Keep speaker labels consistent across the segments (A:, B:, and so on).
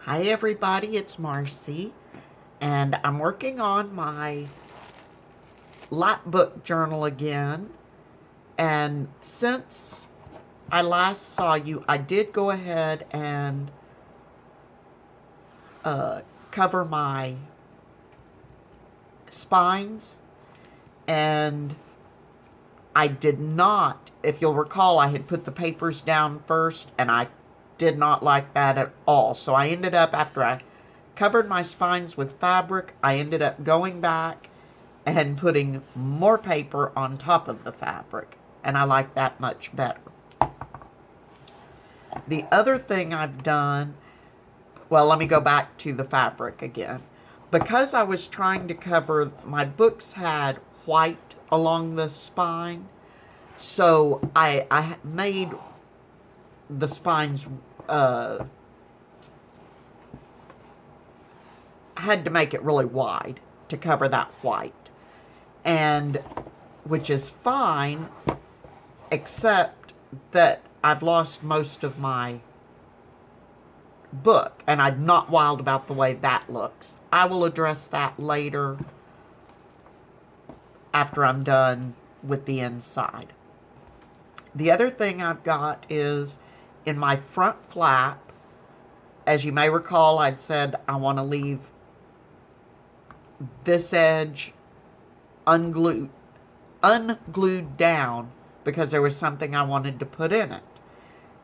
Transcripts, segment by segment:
A: Hi everybody, it's Marcy, and I'm working on my lap book journal again. And since I last saw you, I did go ahead and cover my spines, and I did not, if you'll recall, I had put the papers down first, and I did not like that at all. So I ended up, after I covered my spines with fabric, I ended up going back and putting more paper on top of the fabric, and I like that much better. The other thing I've done, well, let me go back to the fabric again. Because I was trying to cover, my books had white along the spine, so I made the spines, had to make it really wide to cover that white. And which is fine, except that I've lost most of my book, and I'm not wild about the way that looks. I will address that later after I'm done with the inside. The other thing I've got is in my front flap, as you may recall, I'd said I want to leave this edge unglued down because there was something I wanted to put in it.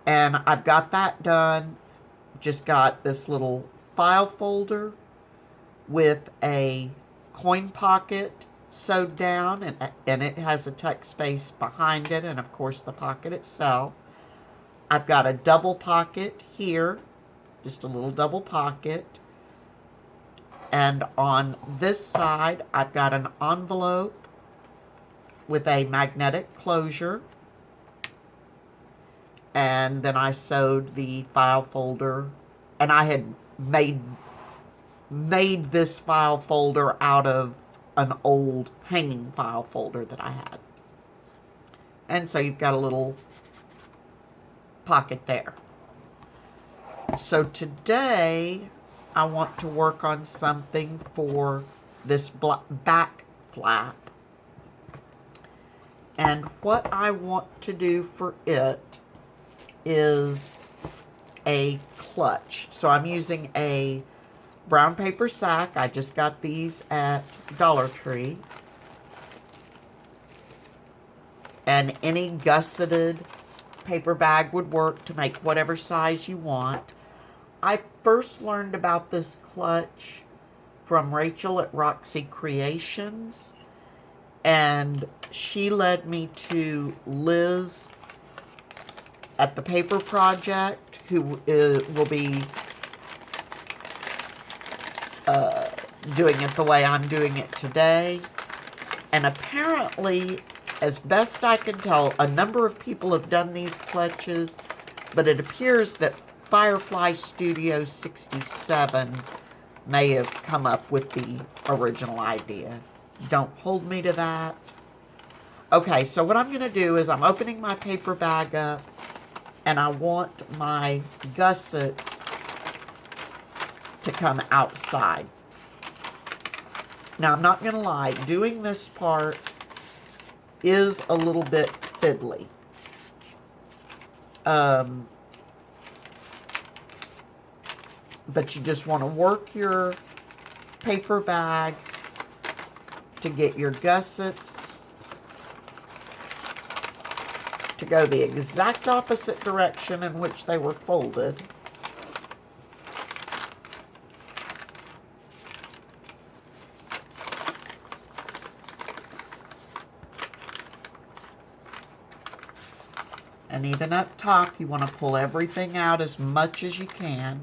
A: And I've got that done. Just got this little file folder with a coin pocket sewed down, and it has a tuck space behind it, and of course the pocket itself. I've got a double pocket here, just a little double pocket. And on this side, I've got an envelope with a magnetic closure. And then I sewed the file folder, and I had made this file folder out of an old hanging file folder that I had. And so you've got a little pocket there. So today I want to work on something for this back flap. And what I want to do for it is a clutch. So I'm using a brown paper sack. I just got these at Dollar Tree. And any gusseted paper bag would work to make whatever size you want. I first learned about this clutch from Rachel at Roxy Creations, and she led me to Liz at the Paper Project, who will be doing it the way I'm doing it today. And apparently, as best I can tell, a number of people have done these clutches, but it appears that Firefly Studio 67 may have come up with the original idea. Don't hold me to that. Okay, so what I'm going to do is I'm opening my paper bag up, and I want my gussets to come outside. Now, I'm not going to lie, doing this part is a little bit fiddly. But you just want to work your paper bag to get your gussets to go the exact opposite direction in which they were folded. And even up top, you want to pull everything out as much as you can.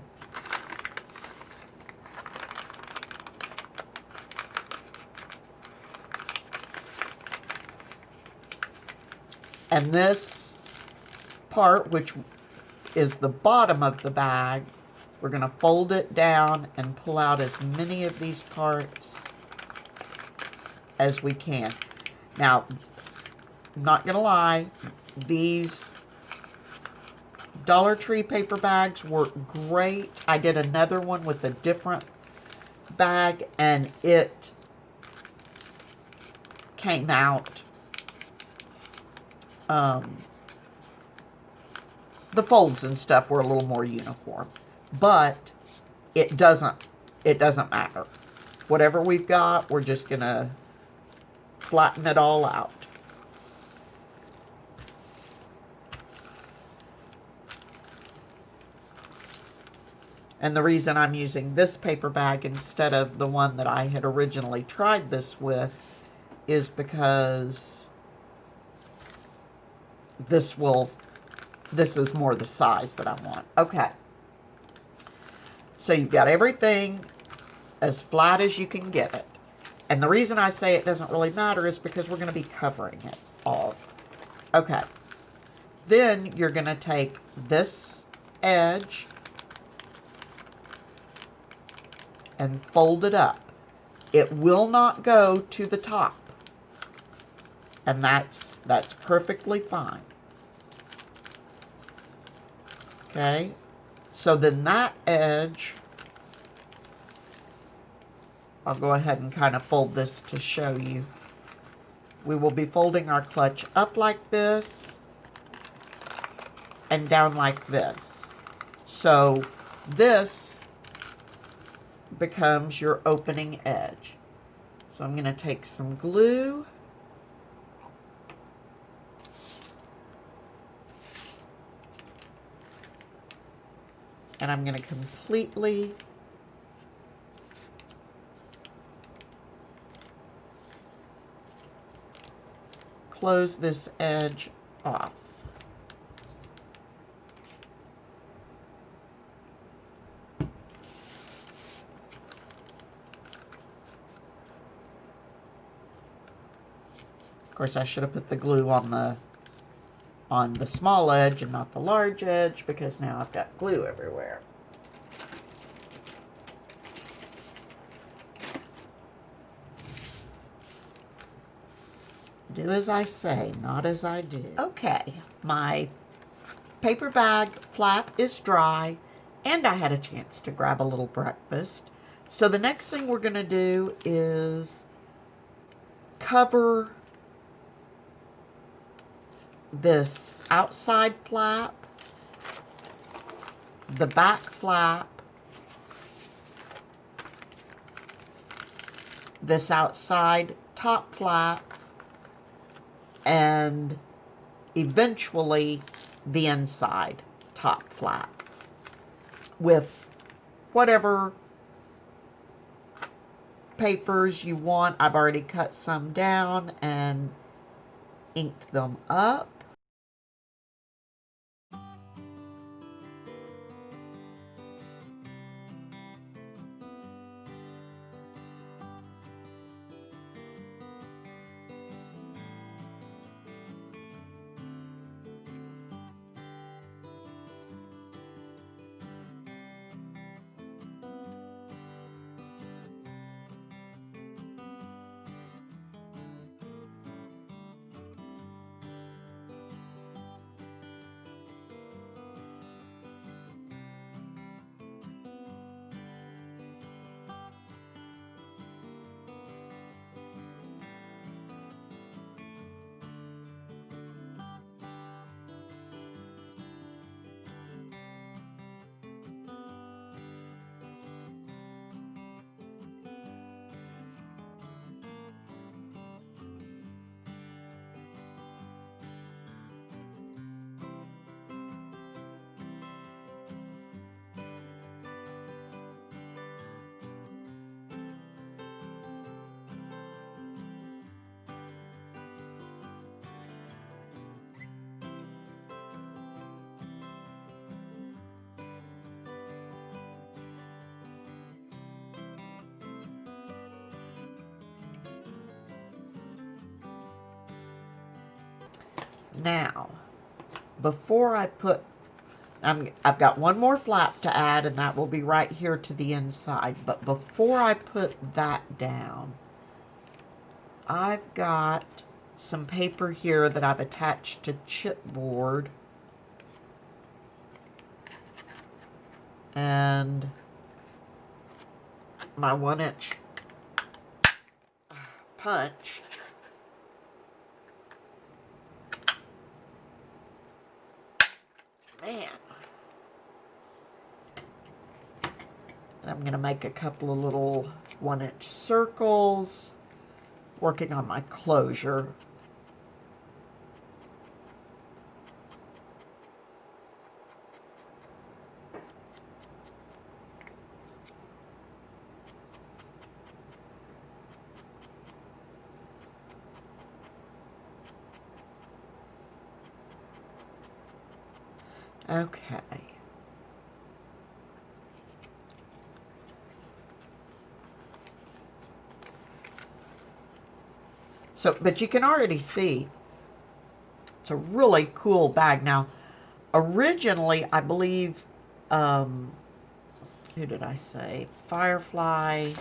A: And this part, which is the bottom of the bag, we're going to fold it down and pull out as many of these parts as we can. Now, I'm not going to lie, these Dollar Tree paper bags work great. I did another one with a different bag, and it came out, the folds and stuff were a little more uniform, but it doesn't matter. Whatever we've got, we're just gonna flatten it all out. And the reason I'm using this paper bag instead of the one that I had originally tried this with is because this is more the size that I want. Okay. So you've got everything as flat as you can get it. And the reason I say it doesn't really matter is because we're going to be covering it all. Okay. Then you're going to take this edge and fold it up. It will not go to the top. And that's perfectly fine. Okay? So then that edge, I'll go ahead and kind of fold this to show you. We will be folding our clutch up like this and down like this. So this becomes your opening edge. So I'm going to take some glue and I'm going to completely close this edge off. Of course, I should have put the glue on the small edge and not the large edge, because now I've got glue everywhere. Do as I say, not as I do. Okay, my paper bag flap is dry, and I had a chance to grab a little breakfast. So the next thing we're going to do is cover this outside flap, the back flap, this outside top flap, and eventually the inside top flap with whatever papers you want. I've already cut some down and inked them up. Now, before I put, I've got one more flap to add, and that will be right here to the inside. But before I put that down, I've got some paper here that I've attached to chipboard. and my 1-inch punch. Man. And I'm going to make a couple of little 1-inch circles, working on my closure. Okay. So, but you can already see it's a really cool bag. Now, originally, I believe, who did I say? Firefly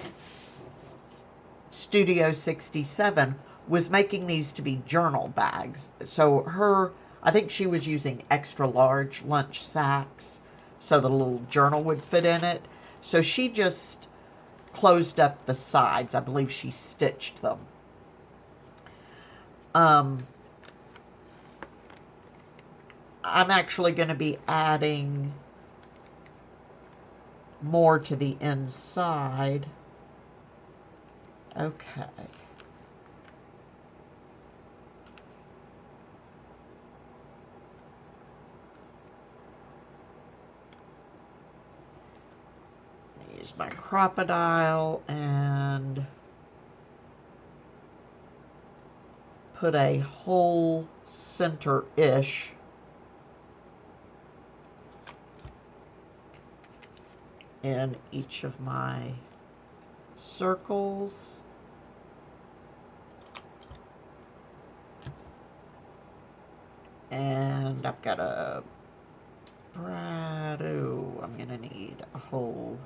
A: Studio 67 was making these to be journal bags. So I think she was using extra large lunch sacks so the little journal would fit in it. So she just closed up the sides. I believe she stitched them. I'm actually going to be adding more to the inside. Okay. Use my crocodile and put a whole center-ish in each of my circles. And I've got a Prado. I'm gonna need a whole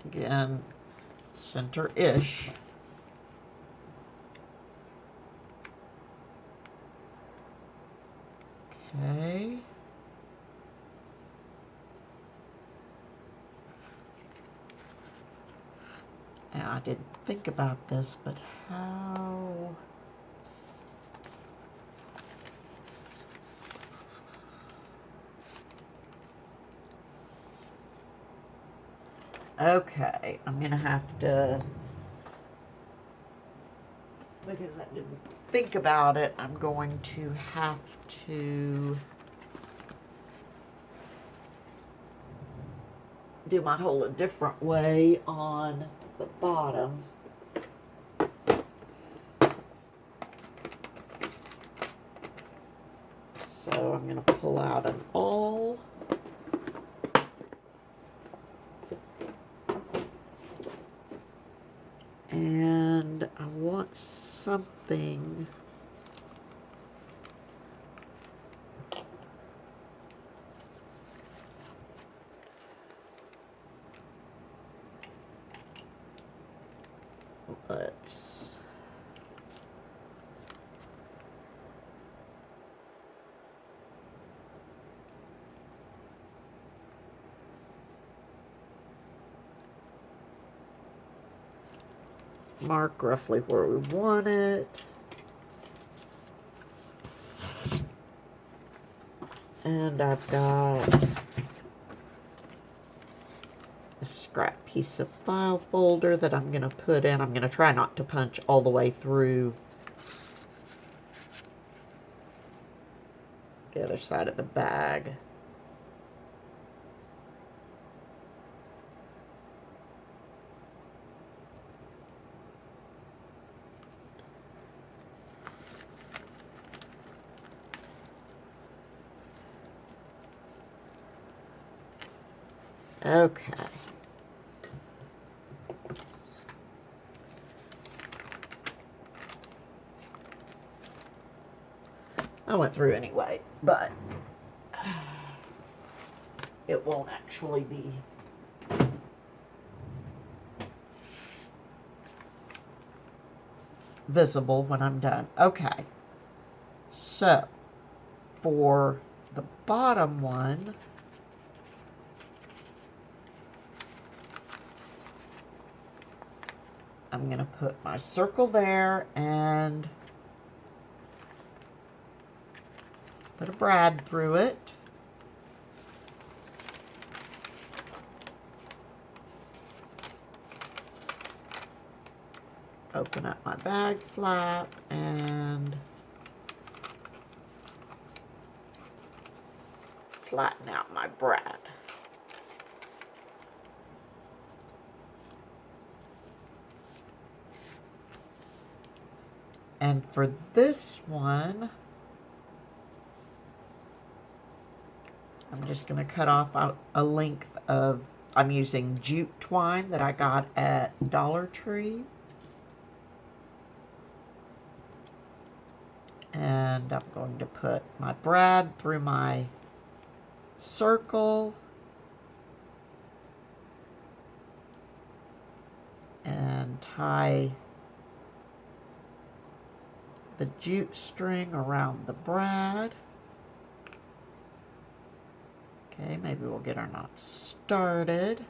A: again, center-ish. Okay. Now, I didn't think about this, but how... Okay, I'm gonna have to, because I didn't think about it, I'm going to have to do my hole a different way on the bottom. So I'm gonna pull out an awl. And I want something let's mark roughly where we want it. And I've got a scrap piece of file folder that I'm going to put in. I'm going to try not to punch all the way through the other side of the bag. Okay. I went through anyway, but it won't actually be visible when I'm done. Okay, so for the bottom one, I'm going to put my circle there and put a brad through it. Open up my bag flap and flatten out my brad. And for this one, I'm just going to cut off a length of, I'm using jute twine that I got at Dollar Tree. And I'm going to put my brad through my circle. And tie the jute string around the brad. Okay, maybe we'll get our knot started.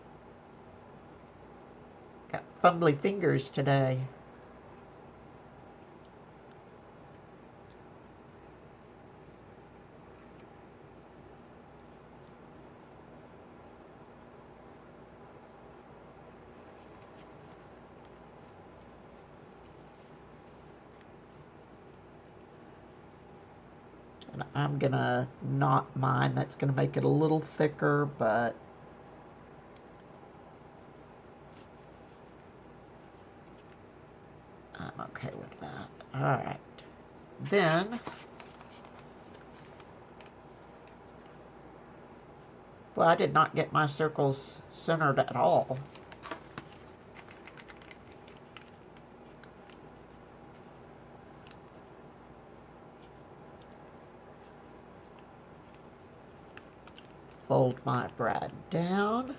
A: Got fumbly fingers today. And I'm gonna knot mine. That's gonna make it a little thicker, but I'm okay with that. All right. Then, well, I did not get my circles centered at all. Fold my brad down.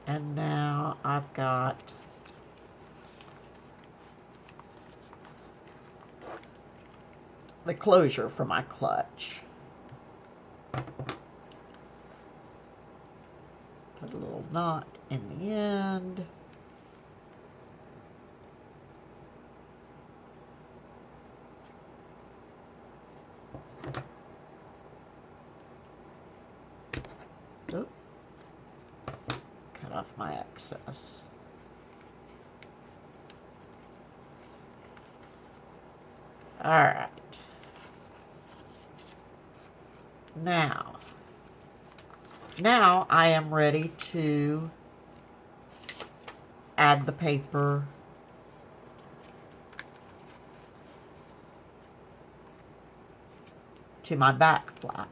A: And now I've got the closure for my clutch. Put a little knot in the end. Oop. Cut off my excess. All right. Now I am ready to add the paper to my back flap.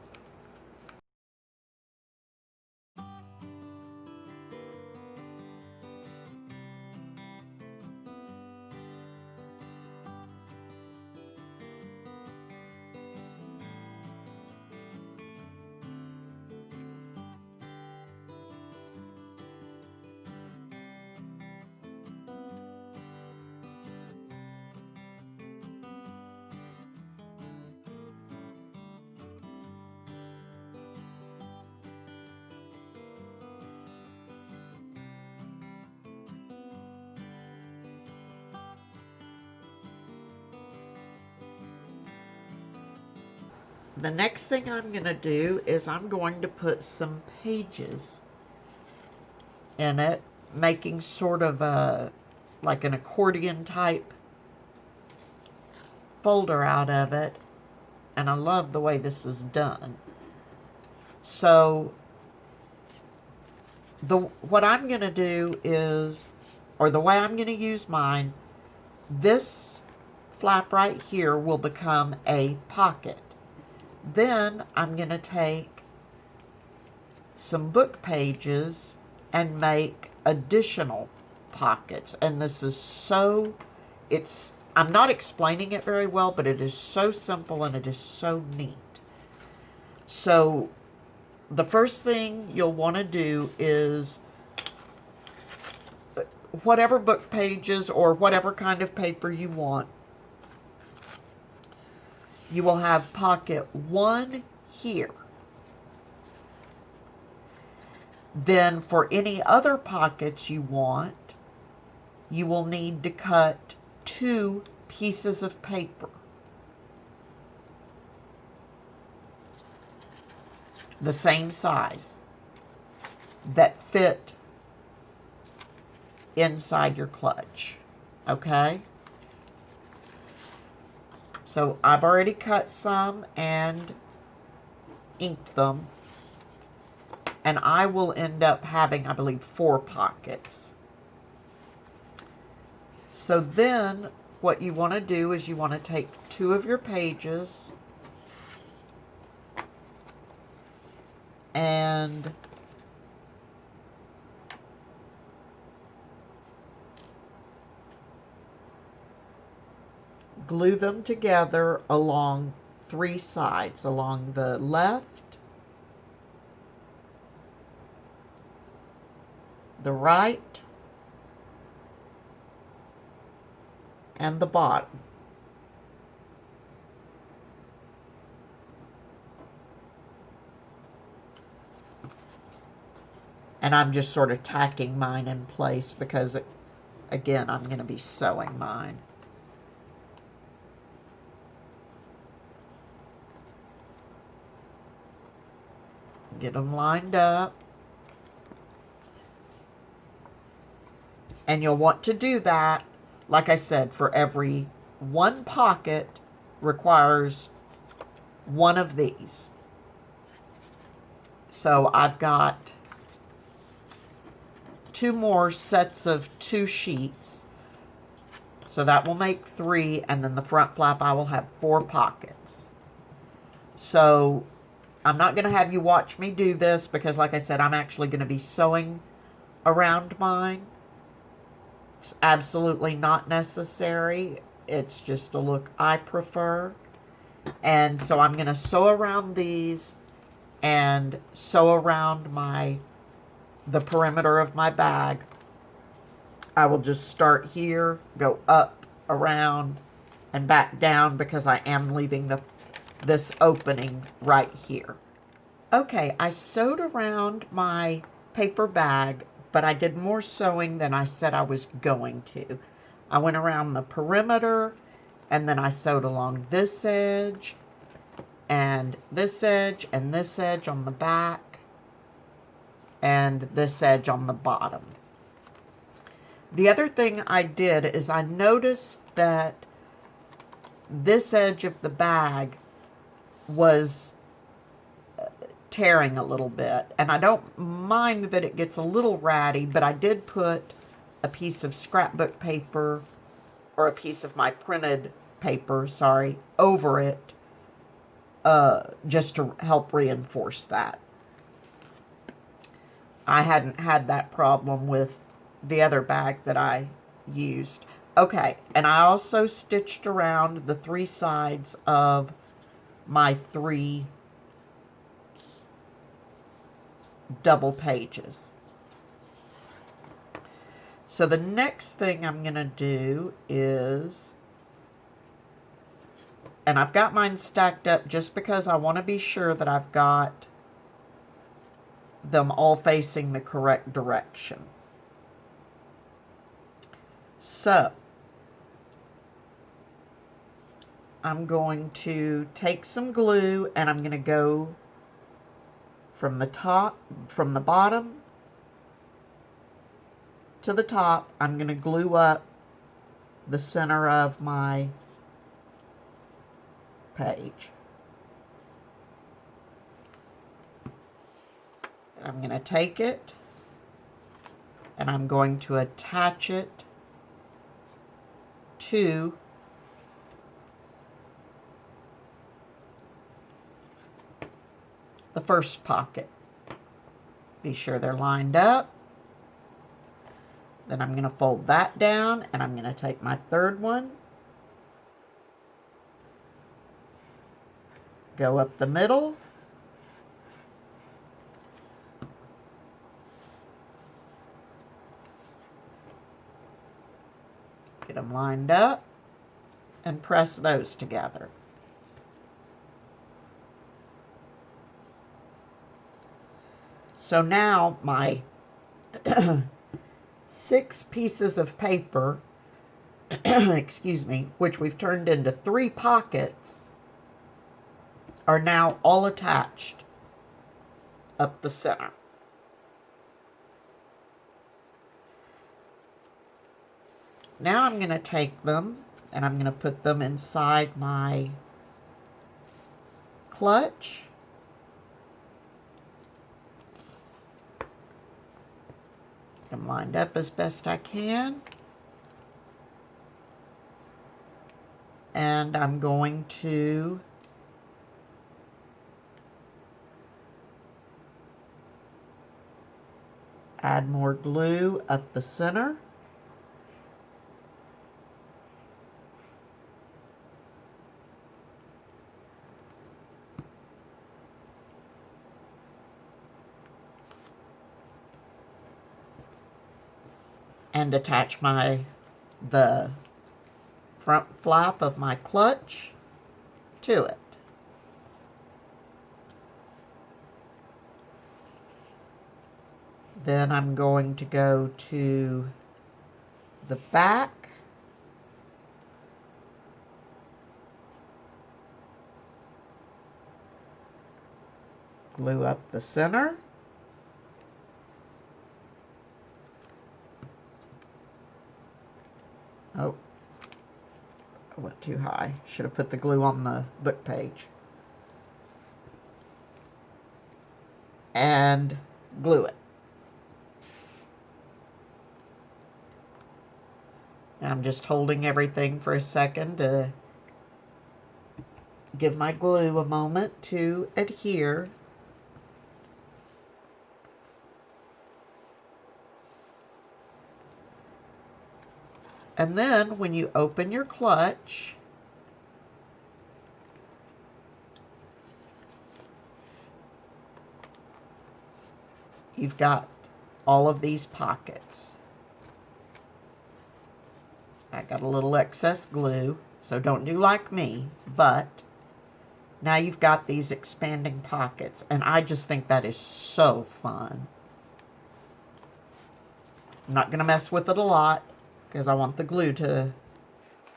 A: The next thing I'm going to do is I'm going to put some pages in it, making sort of like an accordion type folder out of it. And I love the way this is done. So what I'm going to do is, or the way I'm going to use mine, this flap right here will become a pocket. Then I'm going to take some book pages and make additional pockets. And this is so, I'm not explaining it very well, but it is so simple and it is so neat. So the first thing you'll want to do is whatever book pages or whatever kind of paper you want, you will have pocket 1 here. Then for any other pockets you want, you will need to cut 2 pieces of paper. The same size that fit inside your clutch. Okay? So I've already cut some and inked them. And I will end up having, I believe, 4 pockets. So then what you want to do is you want to take 2 of your pages and glue them together along 3 sides, along the left, the right, and the bottom. And I'm just sort of tacking mine in place because, again, I'm going to be sewing mine. Get them lined up. And you'll want to do that, like I said, for every 1 pocket requires 1 of these. So I've got 2 more sets of 2 sheets. So that will make 3, and then the front flap I will have 4 pockets. So I'm not going to have you watch me do this because, like I said, I'm actually going to be sewing around mine. It's absolutely not necessary. It's just a look I prefer. And so I'm going to sew around these and sew around the perimeter of my bag. I will just start here, go up, around, and back down because I am leaving this opening right here. Okay, I sewed around my paper bag, but I did more sewing than I said I was going to. I went around the perimeter, and then I sewed along this edge, and this edge, and this edge on the back, and this edge on the bottom. The other thing I did is I noticed that this edge of the bag was tearing a little bit, and I don't mind that it gets a little ratty, but I did put a piece of scrapbook paper, or a piece of my printed paper, sorry, over it, just to help reinforce that. I hadn't had that problem with the other bag that I used. Okay, and I also stitched around the 3 sides of my 3 double pages. So the next thing I'm going to do is, and I've got mine stacked up just because I want to be sure that I've got them all facing the correct direction. So I'm going to take some glue and I'm going to go from the bottom to the top. I'm going to glue up the center of my page. I'm going to take it and I'm going to attach it to the first pocket. Be sure they're lined up. Then I'm going to fold that down, and I'm going to take my third one, go up the middle, get them lined up, and press those together. So now my 6 pieces of paper, excuse me, which we've turned into 3 pockets, are now all attached up the center. Now I'm going to take them and I'm going to put them inside my clutch. Get them lined up as best I can. And I'm going to add more glue up the center. And attach the front flap of my clutch to it. Then I'm going to go to the back, glue up the center, oh, I went too high. Should have put the glue on the book page. And glue it. I'm just holding everything for a second to give my glue a moment to adhere. And then when you open your clutch, you've got all of these pockets. I got a little excess glue, so don't do like me, but now you've got these expanding pockets, and I just think that is so fun. I'm not going to mess with it a lot, because I want the glue to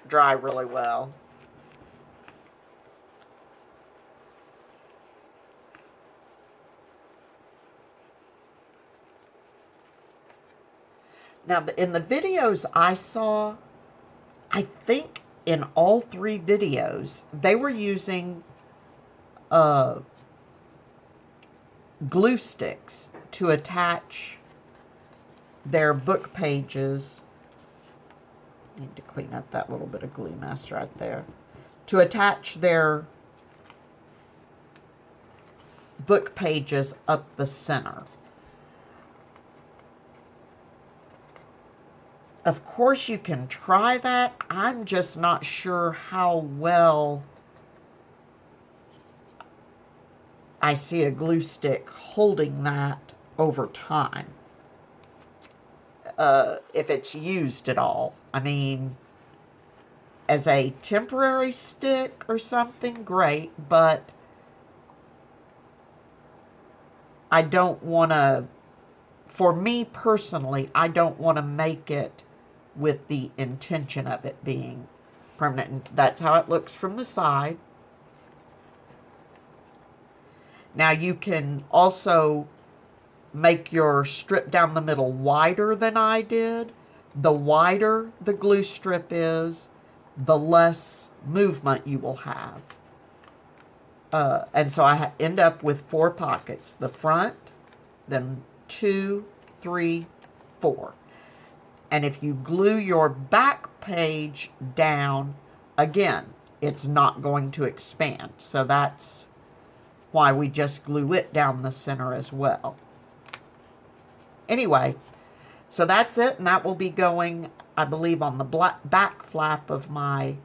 A: dry really well. Now, in the videos I saw, I think in all 3 videos, they were using glue sticks to attach their book pages. I need to clean up that little bit of glue mess right there. To attach their book pages up the center. Of course, you can try that. I'm just not sure how well I see a glue stick holding that over time. If it's used at all. I mean, as a temporary stick or something, great, but I don't want to, for me personally, I don't want to make it with the intention of it being permanent. And that's how it looks from the side. Now you can also make your strip down the middle wider than I did. The wider the glue strip is, the less movement you will have. And so I end up with 4 pockets. The front, then 2, 3, 4. And if you glue your back page down, again, it's not going to expand. So that's why we just glue it down the center as well. Anyway, So that's it, and that will be going, I believe, on the back flap of my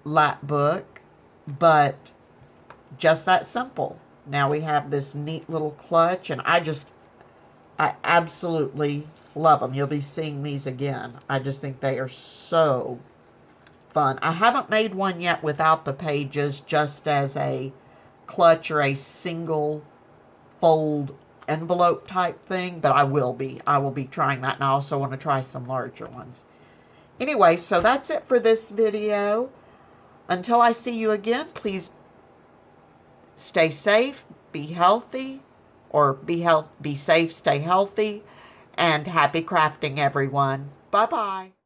A: lap book. But just that simple. Now we have this neat little clutch, and I absolutely love them. You'll be seeing these again. I just think they are so fun. I haven't made one yet without the pages, just as a clutch or a single fold envelope type thing, but I will be trying that, and I also want to try some larger ones. Anyway, so that's it for this video. Until I see you again, please stay safe, be healthy, or be safe, stay healthy, and happy crafting, everyone. Bye-bye.